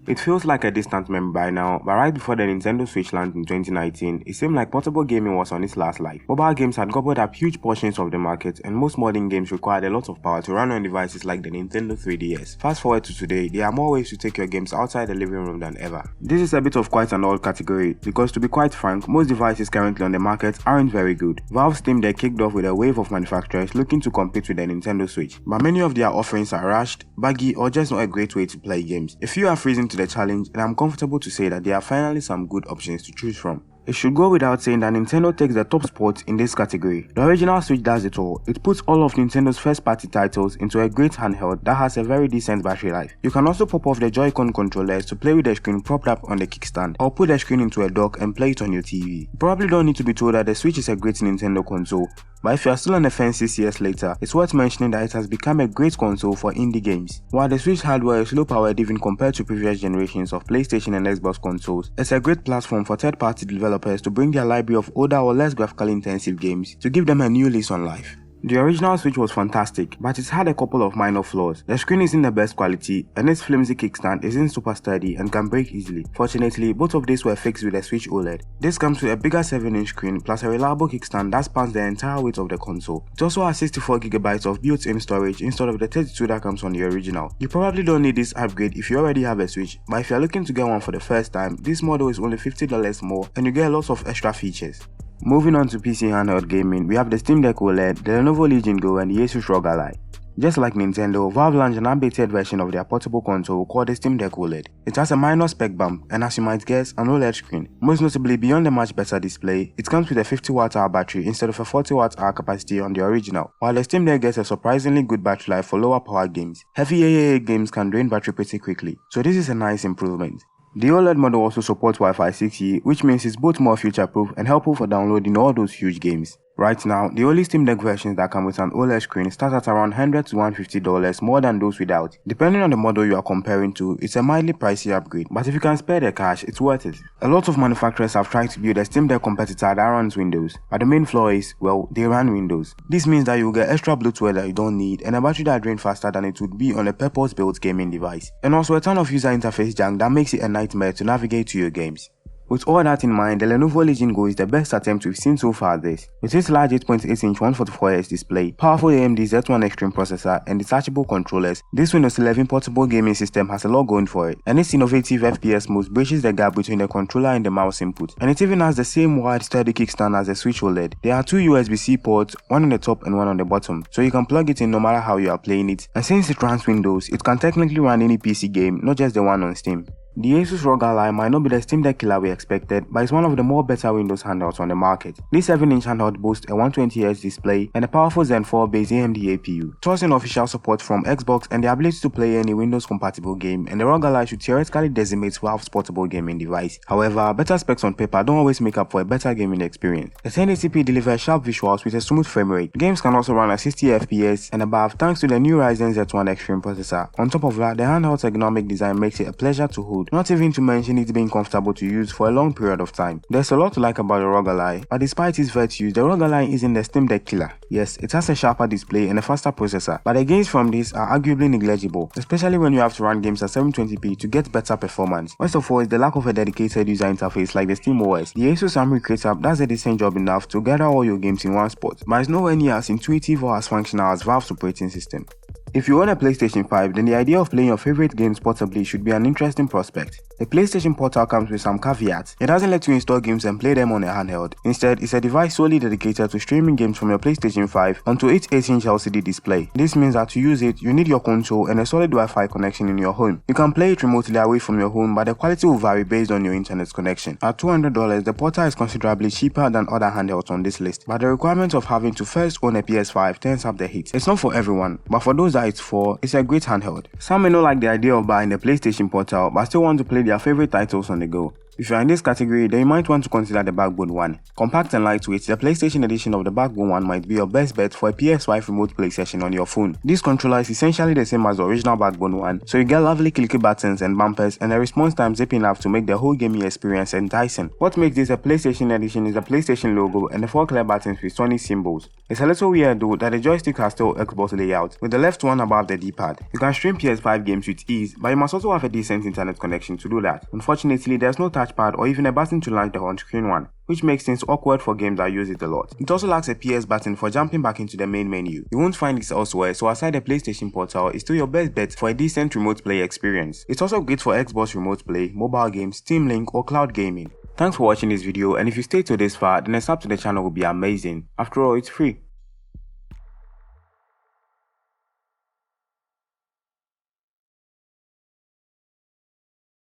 It feels like a distant memory by now, but right before the Nintendo Switch launched in 2019, it seemed like portable gaming was on its last life. Mobile games had gobbled up huge portions of the market, and most modern games required a lot of power to run on devices like the Nintendo 3DS. Fast forward to today, there are more ways to take your games outside the living room than ever. This is a bit of quite an old category, because to be quite frank, most devices currently on the market aren't very good. Valve's Steam Deck kicked off with a wave of manufacturers looking to compete with the Nintendo Switch, but many of their offerings are rushed, buggy, or just not a great way to play games. If you are freezing to the challenge, and I'm comfortable to say that there are finally some good options to choose from. It should go without saying that Nintendo takes the top spot in this category. The original Switch does it all. It puts all of Nintendo's first party titles into a great handheld that has a very decent battery life. You can also pop off the Joy-Con controllers to play with the screen propped up on the kickstand, or put the screen into a dock and play it on your TV. You probably don't need to be told that the Switch is a great Nintendo console, but if you are still on the fence 6 years later, it's worth mentioning that it has become a great console for indie games. While the Switch hardware is low powered even compared to previous generations of PlayStation and Xbox consoles, it's a great platform for third-party developers to bring their library of older or less graphically intensive games to give them a new lease on life. The original Switch was fantastic, but it had a couple of minor flaws. The screen isn't the best quality, and its flimsy kickstand isn't super sturdy and can break easily. Fortunately, both of these were fixed with the Switch OLED. This comes with a bigger 7-inch screen plus a reliable kickstand that spans the entire weight of the console. It also has 64GB of built-in storage instead of the 32 that comes on the original. You probably don't need this upgrade if you already have a Switch, but if you're looking to get one for the first time, this model is only $50 more and you get lots of extra features. Moving on to PC handheld gaming, we have the Steam Deck OLED, the Lenovo Legion Go, and the Asus ROG Ally. Just like Nintendo, Valve launched an updated version of their portable console called the Steam Deck OLED. It has a minor spec bump, and as you might guess, an OLED screen. Most notably, beyond the much better display, it comes with a 50Wh battery instead of a 40Wh capacity on the original, while the Steam Deck gets a surprisingly good battery life for lower power games. Heavy AAA games can drain battery pretty quickly, so this is a nice improvement. The OLED model also supports Wi-Fi 6E, which means it's both more future-proof and helpful for downloading all those huge games. Right now, the only Steam Deck versions that come with an OLED screen start at around $100 to $150 more than those without. Depending on the model you are comparing to, it's a mildly pricey upgrade, but if you can spare the cash, it's worth it. A lot of manufacturers have tried to build a Steam Deck competitor that runs Windows, but the main flaw is, well, they run Windows. This means that you'll get extra bloatware that you don't need and a battery that drains faster than it would be on a purpose-built gaming device. And also a ton of user interface junk that makes it a nightmare to navigate to your games. With all that in mind, the Lenovo Legion Go is the best attempt we've seen so far this. With its large 8.8-inch 144Hz display, powerful AMD Z1 Extreme processor, and detachable controllers, this Windows 11 portable gaming system has a lot going for it, and its innovative FPS mode bridges the gap between the controller and the mouse input. And it even has the same wide, sturdy kickstand as the Switch OLED. There are two USB-C ports, one on the top and one on the bottom, so you can plug it in no matter how you are playing it, and since it runs Windows, it can technically run any PC game, not just the one on Steam. The Asus ROG Ally might not be the Steam Deck killer we expected, but it's one of the more better Windows handhelds on the market. This 7-inch handheld boasts a 120Hz display and a powerful Zen 4 based AMD APU, tossing official support from Xbox and the ability to play any Windows compatible game, and the ROG Ally should theoretically decimate Valve's portable gaming device. However, better specs on paper don't always make up for a better gaming experience. The 1080p delivers sharp visuals with a smooth frame rate. Games can also run at 60 FPS and above thanks to the new Ryzen Z1 Extreme processor. On top of that, the handheld's ergonomic design makes it a pleasure to hold, not even to mention it being comfortable to use for a long period of time. There's a lot to like about the ROG Ally, but despite its virtues, the ROG Ally isn't the Steam Deck killer. Yes, it has a sharper display and a faster processor, but the gains from this are arguably negligible, especially when you have to run games at 720p to get better performance. Worst of all is the lack of a dedicated user interface like the SteamOS. The Asus Armory Crate app does a decent job enough to gather all your games in one spot, but it's nowhere near as intuitive or as functional as Valve's operating system. If you own a PlayStation 5, then the idea of playing your favorite games portably should be an interesting prospect. The PlayStation Portal comes with some caveats. It doesn't let you install games and play them on a handheld. Instead, it's a device solely dedicated to streaming games from your PlayStation 5 onto its 8-inch LCD display. This means that to use it, you need your console and a solid Wi-Fi connection in your home. You can play it remotely away from your home, but the quality will vary based on your internet connection. At $200, the Portal is considerably cheaper than other handhelds on this list, but the requirement of having to first own a PS5 turns up the heat. It's not for everyone, but for those that it's for, it's a great handheld. Some may not like the idea of buying the PlayStation Portal, but still want to play their favorite titles on the go. If you are in this category, then you might want to consider the Backbone one. Compact and lightweight, the PlayStation edition of the Backbone one might be your best bet for a PS5 remote play session on your phone. This controller is essentially the same as the original Backbone one, so you get lovely clicky buttons and bumpers and a response time zipping enough to make the whole gaming experience enticing. What makes this a PlayStation edition is the PlayStation logo and the 4 clear buttons with Sony symbols. It's a little weird though that the joystick has still Xbox layout, with the left one above the D-pad. You can stream PS5 games with ease, but you must also have a decent internet connection to do that. Unfortunately, there's no touchpad or even a button to launch the on-screen one, which makes things awkward for games that use it a lot. It also lacks a PS button for jumping back into the main menu. You won't find this elsewhere, so aside the PlayStation Portal, it's still your best bet for a decent remote play experience. It's also great for Xbox remote play, mobile games, Steam Link or cloud gaming. Thanks for watching this video, and if you stayed to this far, then a sub to the channel would be amazing. After all, it's free.